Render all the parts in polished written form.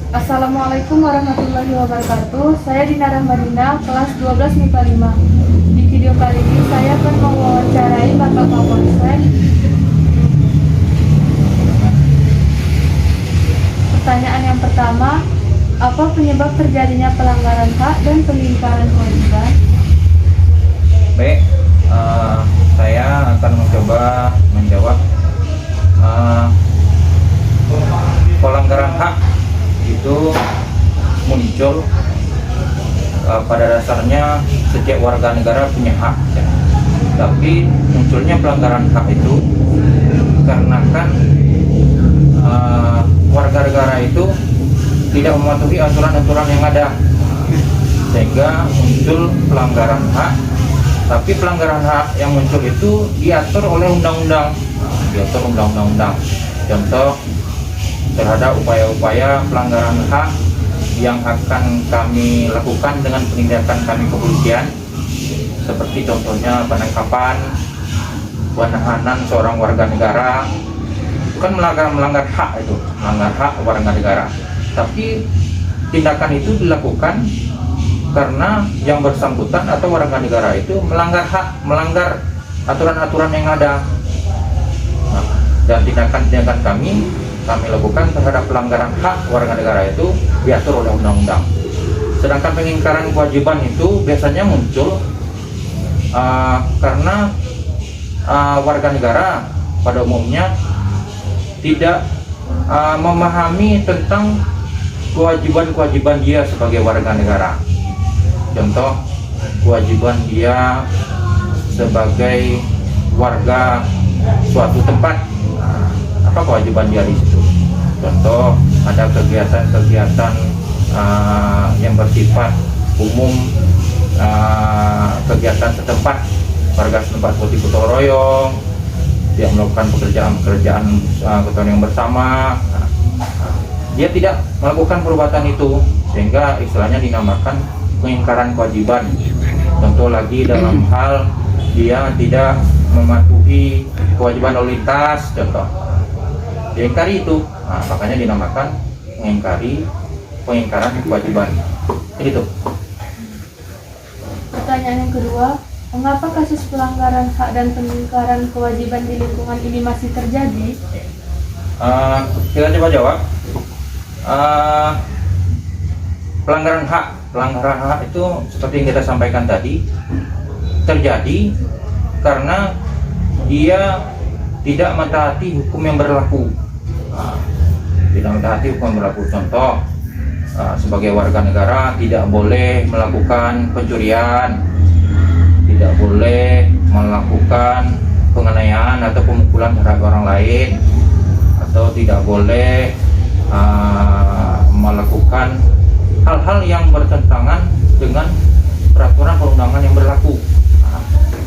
Assalamualaikum warahmatullahi wabarakatuh. Saya Dina Rahmadina, kelas 12 MIPA 5. Di video kali ini saya akan mewawancarai Bapak Kapolsek. Pertanyaan yang pertama, apa penyebab terjadinya pelanggaran hak dan pengingkaran kewajiban? Baik, saya akan mencoba menjawab. Pelanggaran hak itu muncul pada dasarnya setiap warga negara punya hak, ya. Tapi munculnya pelanggaran hak itu karena kan warga negara itu tidak mematuhi aturan-aturan yang ada, sehingga muncul pelanggaran hak. Tapi pelanggaran hak yang muncul itu diatur oleh undang-undang, Contoh terhadap upaya-upaya pelanggaran hak yang akan kami lakukan dengan penindakan kami kepolisian, seperti contohnya penangkapan, penahanan seorang warga negara, itu kan melanggar hak, melanggar hak warga negara. Tapi tindakan itu dilakukan karena yang bersangkutan atau warga negara itu melanggar hak, melanggar aturan-aturan yang ada. Dan tindakan-tindakan kami lakukan terhadap pelanggaran hak warga negara itu diatur oleh undang-undang. Sedangkan pengingkaran kewajiban itu biasanya muncul karena warga negara pada umumnya tidak memahami tentang kewajiban-kewajiban dia sebagai warga negara. Contoh, kewajiban dia sebagai warga suatu tempat, apa kewajiban dia di situ? Contoh, ada kegiatan-kegiatan yang bersifat umum, kegiatan setempat, warga setempat seperti gotong royong, dia melakukan pekerjaan-pekerjaan gotong royong bersama. Dia tidak melakukan perbuatan itu, sehingga istilahnya dinamakan pengingkaran kewajiban. Contoh lagi dalam hal dia tidak mematuhi kewajiban lalu lintas, contoh diingkari itu, makanya dinamakan pengingkaran kewajiban. Itu. Pertanyaan yang kedua, mengapa kasus pelanggaran hak dan pengingkaran kewajiban di lingkungan ini masih terjadi? Kita coba jawab. Pelanggaran hak itu seperti yang kita sampaikan tadi, terjadi karena dia tidak mentaati hukum yang berlaku. Contoh, sebagai warga negara tidak boleh melakukan pencurian, tidak boleh melakukan penganiayaan atau pemukulan terhadap orang lain, atau tidak boleh melakukan hal-hal yang bertentangan dengan peraturan perundangan yang berlaku.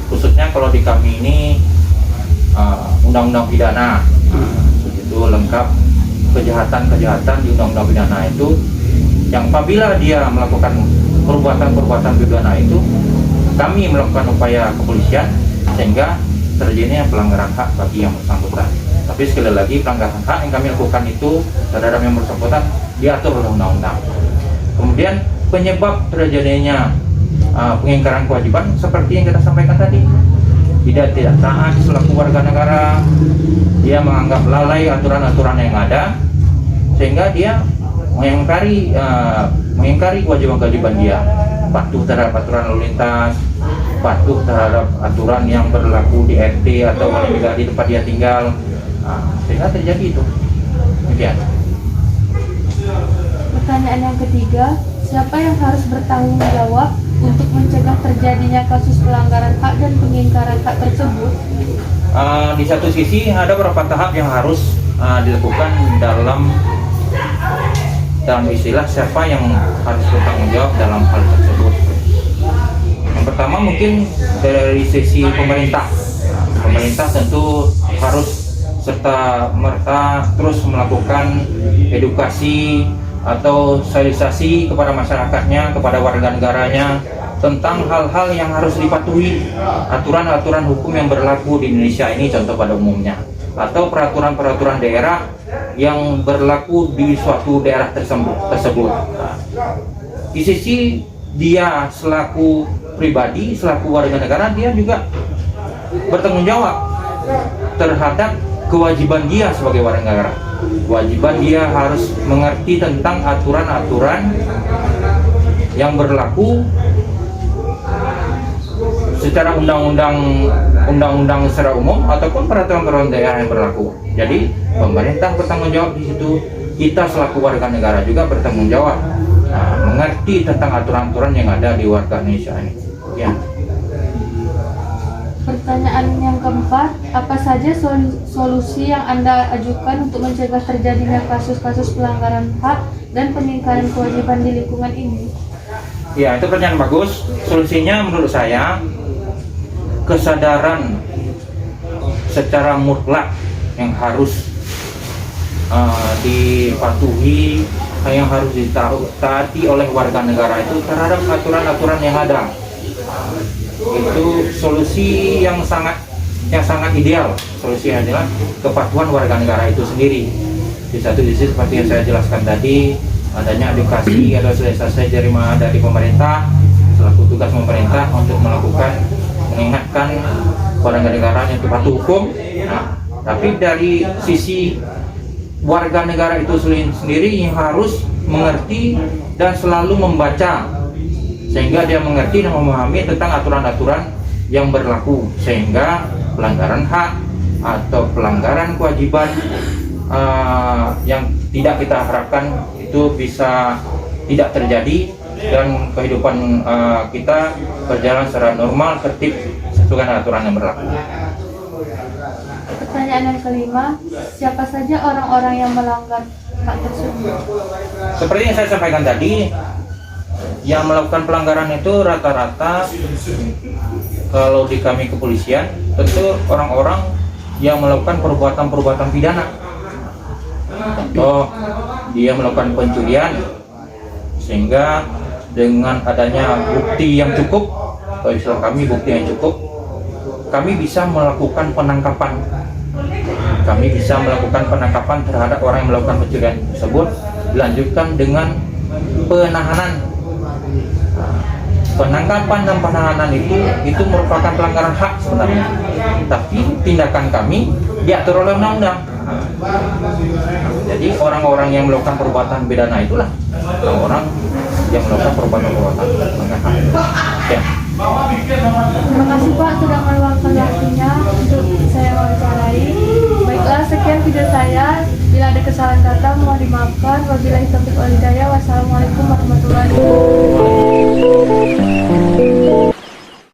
Khususnya kalau di kami ini undang-undang pidana, itu lengkap kejahatan-kejahatan di undang-undang pidana itu, yang apabila dia melakukan perbuatan-perbuatan pidana itu, kami melakukan upaya kepolisian sehingga terjadinya pelanggaran hak bagi yang bersangkutan. Tapi sekali lagi, pelanggaran hak yang kami lakukan itu terhadap yang bersangkutan diatur oleh undang-undang. Kemudian penyebab terjadinya pengingkaran kewajiban seperti yang kita sampaikan tadi, tidak taat selaku warga negara, dia menganggap lalai aturan-aturan yang ada, sehingga dia mengingkari kewajiban-kewajiban dia, patuh terhadap aturan lalu lintas, patuh terhadap aturan yang berlaku di RT atau di tempat dia tinggal, sehingga terjadi itu. Demikian. Pertanyaan yang ketiga, siapa yang harus bertanggung jawab untuk mencegah terjadinya kasus pelanggaran hak dan pengingkaran hak tersebut? Di satu sisi ada beberapa tahap yang harus dilakukan dalam istilah siapa yang harus bertanggung jawab dalam hal tersebut. Yang pertama mungkin dari sisi pemerintah. Pemerintah tentu harus serta merta terus melakukan edukasi atau sosialisasi kepada masyarakatnya, kepada warga negaranya tentang hal-hal yang harus dipatuhi, aturan-aturan hukum yang berlaku di Indonesia ini, contoh pada umumnya. atau peraturan-peraturan daerah yang berlaku di suatu daerah tersebut. Nah, di sisi dia selaku pribadi, selaku warga negara, dia juga bertanggung jawab terhadap kewajiban dia sebagai warga negara. Kewajiban dia harus mengerti tentang aturan-aturan yang berlaku secara undang-undang secara umum ataupun peraturan-peraturan daerah yang berlaku. Jadi pemerintah bertanggung jawab di situ, kita selaku warga negara juga bertanggung jawab, mengerti tentang aturan-aturan yang ada di warga Indonesia ini. Ya. Pertanyaan yang keempat, apa saja solusi yang Anda ajukan untuk mencegah terjadinya kasus-kasus pelanggaran hak dan peningkatan kewajiban di lingkungan ini? Ya, itu pertanyaan bagus. Solusinya menurut saya kesadaran secara mutlak yang harus dipatuhi, yang harus ditaati oleh warga negara itu terhadap aturan-aturan yang ada. Itu solusi yang sangat ideal. Solusi yang adalah kepatuhan warga negara itu sendiri. Di satu sisi seperti yang saya jelaskan tadi, adanya edukasi atau sosialisasi dari pemerintah selaku tugas pemerintah untuk mengingatkan warga negara yang patuh hukum. Nah, tapi dari sisi warga negara itu sendiri yang harus mengerti dan selalu membaca, sehingga dia mengerti dan memahami tentang aturan-aturan yang berlaku, sehingga pelanggaran hak atau pelanggaran kewajiban yang tidak kita harapkan itu bisa tidak terjadi dan kehidupan kita berjalan secara normal, tertib sesuai dengan aturan yang berlaku. Pertanyaan yang kelima, siapa saja orang-orang yang melanggar hak tersebut? Seperti yang saya sampaikan tadi, yang melakukan pelanggaran itu rata-rata kalau di kami kepolisian tentu orang-orang yang melakukan perbuatan-perbuatan pidana. Contoh, dia melakukan pencurian, sehingga dengan adanya bukti yang cukup, kalau istilah kami bukti yang cukup, kami bisa melakukan penangkapan. Kami bisa melakukan penangkapan terhadap orang yang melakukan pencurian tersebut, dilanjutkan dengan penahanan. Penangkapan dan penahanan itu merupakan pelanggaran hak sebenarnya, tapi tindakan kami diatur oleh undang-undang. Jadi orang-orang yang melakukan perbuatan pidana itulah orang yang melakukan perbuatan pelanggaran hak. Ya. Terima kasih Pak sudah meluangkan waktunya untuk saya wawancarai. Baiklah, sekian video saya. Bila ada kesalahan kata mohon dimaafkan. Wabillahi taufiq wal hidayah. Wassalamualaikum warahmatullahi wabarakatuh.